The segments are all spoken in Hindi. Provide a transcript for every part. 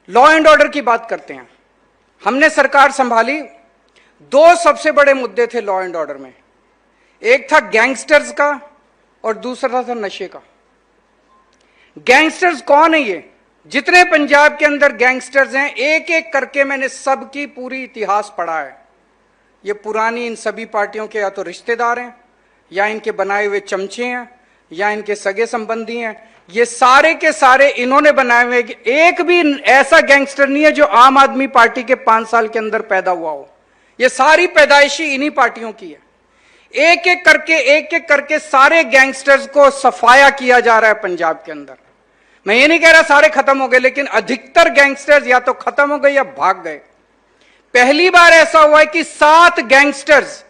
लॉ एंड ऑर्डर की बात करते हैं। हमने सरकार संभाली, दो सबसे बड़े मुद्दे थे लॉ एंड ऑर्डर में। एक था गैंगस्टर्स का और दूसरा था नशे का। गैंगस्टर्स कौन है? ये जितने पंजाब के अंदर गैंगस्टर्स हैं, एक एक करके मैंने सबकी पूरी इतिहास पढ़ा है। ये पुरानी इन सभी पार्टियों के या तो रिश्तेदार हैं, या इनके बनाए हुए चमचे हैं, या इनके सगे संबंधी हैं। ये सारे के सारे इन्होंने बनाए हुए। एक भी ऐसा गैंगस्टर नहीं है जो आम आदमी पार्टी के 5 साल के अंदर पैदा हुआ हो। ये सारी पैदाइशी इन्हीं पार्टियों की है। एक एक करके सारे गैंगस्टर्स को सफाया किया जा रहा है पंजाब के अंदर। मैं ये नहीं कह रहा सारे खत्म हो गए, लेकिन अधिकतर गैंगस्टर्स या तो खत्म हो गए या भाग गए। पहली बार ऐसा हुआ है कि 7 गैंगस्टर्स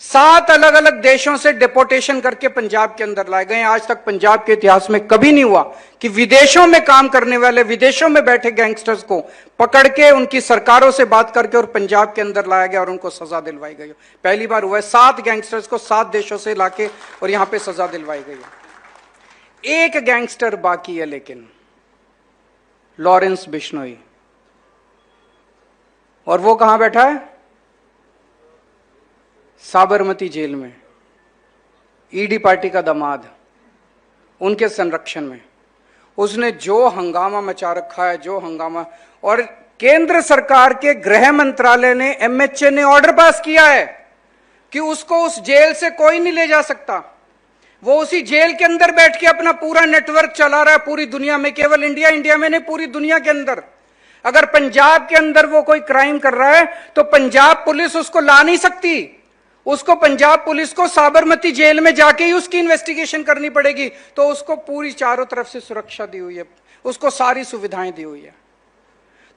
7 अलग अलग देशों से डिपोटेशन करके पंजाब के अंदर लाए गए। आज तक पंजाब के इतिहास में कभी नहीं हुआ कि विदेशों में काम करने वाले, विदेशों में बैठे गैंगस्टर्स को पकड़ के उनकी सरकारों से बात करके और पंजाब के अंदर लाया गया और उनको सजा दिलवाई गई। पहली बार हुआ है 7 गैंगस्टर्स को 7 देशों से लाके और यहां पे सजा दिलवाई गई है। एक गैंगस्टर बाकी है, लेकिन लॉरेंस बिश्नोई। और वो कहां बैठा है? साबरमती जेल में, ईडी पार्टी का दामाद, उनके संरक्षण में। उसने जो हंगामा मचा रखा है, जो हंगामा। और केंद्र सरकार के गृह मंत्रालय ने, एमएचए ने ऑर्डर पास किया है कि उसको उस जेल से कोई नहीं ले जा सकता। वो उसी जेल के अंदर बैठ के अपना पूरा नेटवर्क चला रहा है पूरी दुनिया में। केवल इंडिया में नहीं, पूरी दुनिया के अंदर। अगर पंजाब के अंदर वो कोई क्राइम कर रहा है तो पंजाब पुलिस उसको ला नहीं सकती। उसको पंजाब पुलिस को साबरमती जेल में जाके ही उसकी इन्वेस्टिगेशन करनी पड़ेगी। तो उसको पूरी चारों तरफ से सुरक्षा दी हुई है, उसको सारी सुविधाएं दी हुई है।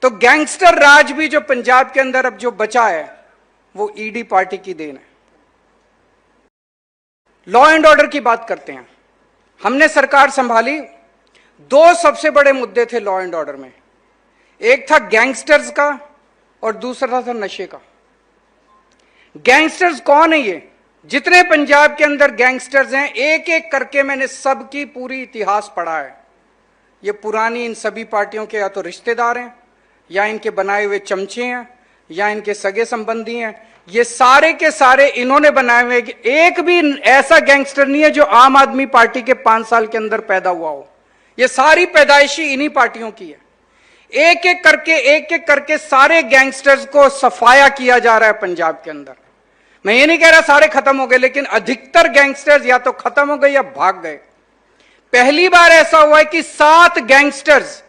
तो गैंगस्टर राज भी जो पंजाब के अंदर अब जो बचा है, वो ईडी पार्टी की देन है। लॉ एंड ऑर्डर की बात करते हैं। हमने सरकार संभाली, दो सबसे बड़े मुद्दे थे लॉ एंड ऑर्डर में। एक था गैंगस्टर्स का और दूसरा था नशे का। गैंगस्टर्स कौन है? ये जितने पंजाब के अंदर गैंगस्टर्स हैं, एक एक करके मैंने सबकी पूरी इतिहास पढ़ा है। ये पुरानी इन सभी पार्टियों के या तो रिश्तेदार हैं, या इनके बनाए हुए चमचे हैं, या इनके सगे संबंधी हैं। ये सारे के सारे इन्होंने बनाए हुए। एक भी ऐसा गैंगस्टर नहीं है जो आम आदमी पार्टी के 5 साल के अंदर पैदा हुआ हो। ये सारी पैदाइशी इन्हीं पार्टियों की है। एक एक करके सारे गैंगस्टर्स को सफाया किया जा रहा है पंजाब के अंदर। मैं ये नहीं कह रहा सारे खत्म हो गए, लेकिन अधिकतर गैंगस्टर्स या तो खत्म हो गए या भाग गए। पहली बार ऐसा हुआ है कि 7 गैंगस्टर्स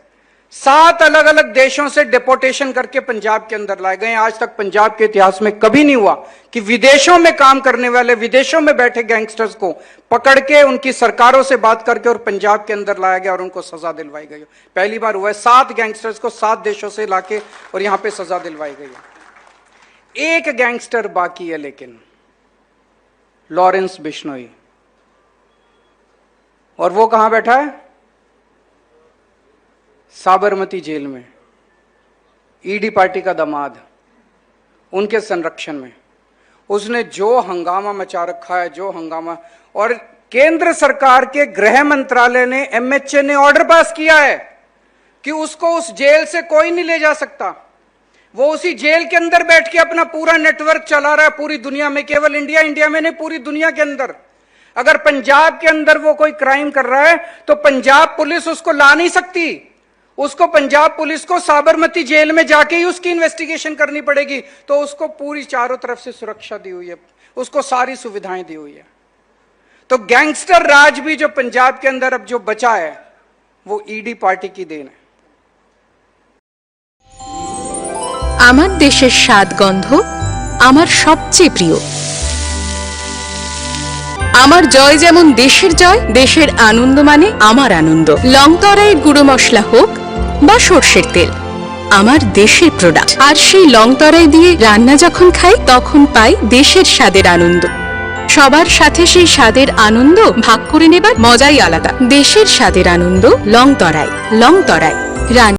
7 अलग अलग देशों से डिपोटेशन करके पंजाब के अंदर लाए गए। आज तक पंजाब के इतिहास में कभी नहीं हुआ कि विदेशों में काम करने वाले, विदेशों में बैठे गैंगस्टर्स को पकड़ के उनकी सरकारों से बात करके और पंजाब के अंदर लाया गया और उनको सजा दिलवाई गई। पहली बार हुआ है 7 गैंगस्टर्स को 7 देशों से लाके और यहां पे सजा दिलवाई गई है। एक गैंगस्टर बाकी है, लेकिन लॉरेंस बिश्नोई। और वो कहां बैठा है? साबरमती जेल में, ईडी पार्टी का दामाद, उनके संरक्षण में। उसने जो हंगामा मचा रखा है, जो हंगामा। और केंद्र सरकार के गृह मंत्रालय ने, एमएचए ने ऑर्डर पास किया है कि उसको उस जेल से कोई नहीं ले जा सकता। वो उसी जेल के अंदर बैठ के अपना पूरा नेटवर्क चला रहा है पूरी दुनिया में। केवल इंडिया में नहीं, पूरी दुनिया के अंदर। अगर पंजाब के अंदर वो कोई क्राइम कर रहा है तो पंजाब पुलिस उसको ला नहीं सकती। उसको पंजाब पुलिस को साबरमती जेल में जाके ही उसकी इन्वेस्टिगेशन करनी पड़ेगी। तो उसको पूरी चारों तरफ से सुरक्षा दी हुई है, उसको सारी सुविधाएं दी हुई है। तो गैंगस्टर राज भी जो पंजाब के अंदर अब जो बचा है, वो ईडी पार्टी की देन है। আমার দেশের স্বাদ গন্ধ আমার সবচেয়ে প্রিয়। আমার জয় যেমন দেশের জয়, দেশের আনন্দ মানে আমার আনন্দ। লংতরাই গুঁড়ো মশলা হোক বা সরষের তেল, আমার দেশের প্রোডাক্ট। আর সেই লংতরাই দিয়ে রান্না যখন খাই, তখন পাই দেশের স্বাদের আনন্দ। সবার সাথে সেই স্বাদের আনন্দ ভাগ করে নেবার মজাই আলাদা। দেশের স্বাদের আনন্দ লংতরাই। লংতরাই